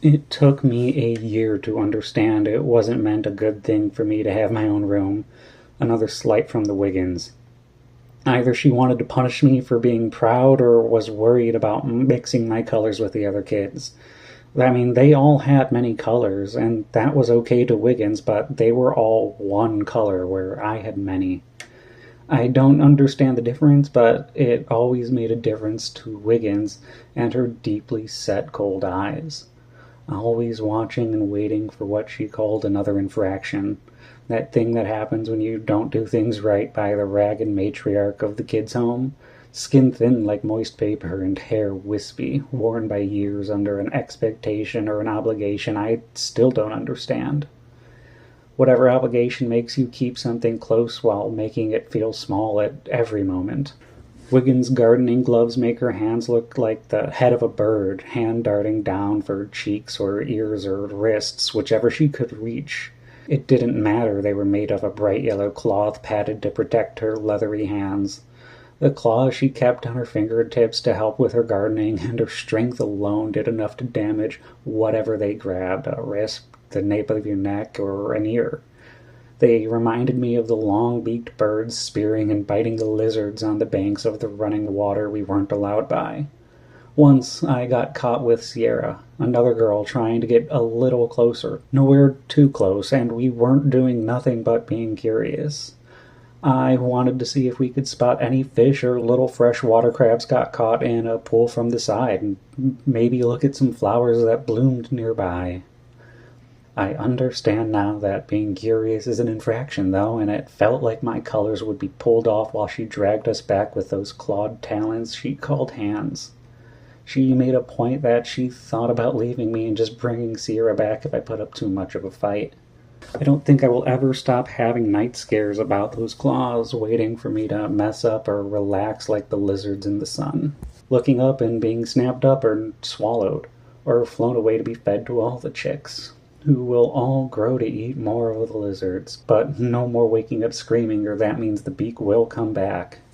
It took me a year to understand it wasn't meant a good thing for me to have my own room. Another slight from the Wiggins. Either she wanted to punish me for being proud or was worried about mixing my colors with the other kids. I mean, they all had many colors, and that was okay to Wiggins, but they were all one color where I had many. I don't understand the difference, but it always made a difference to Wiggins and her deeply set cold eyes. Always watching and waiting for what she called another infraction. That thing that happens when you don't do things right by the ragged matriarch of the kids' home. Skin thin like moist paper and hair wispy, worn by years under an expectation or an obligation I still don't understand. Whatever obligation makes you keep something close while making it feel small at every moment. Wiggins' gardening gloves make her hands look like the head of a bird, hand darting down for cheeks or ears or wrists, whichever she could reach. It didn't matter they were made of a bright yellow cloth padded to protect her leathery hands. The claws she kept on her fingertips to help with her gardening, and her strength alone did enough to damage whatever they grabbed, a wrist, the nape of your neck, or an ear. They reminded me of the long-beaked birds spearing and biting the lizards on the banks of the running water we weren't allowed by. Once I got caught with Sierra, another girl trying to get a little closer. Nowhere too close, and we weren't doing nothing but being curious. I wanted to see if we could spot any fish or little fresh water crabs got caught in a pool from the side, and maybe look at some flowers that bloomed nearby. I understand now that being curious is an infraction, though, and it felt like my colors would be pulled off while she dragged us back with those clawed talons she called hands. She made a point that she thought about leaving me and just bringing Sierra back if I put up too much of a fight. I don't think I will ever stop having night scares about those claws waiting for me to mess up or relax like the lizards in the sun. Looking up and being snapped up or swallowed, or flown away to be fed to all the chicks, who will all grow to eat more of the lizards, but no more waking up screaming or that means the beak will come back.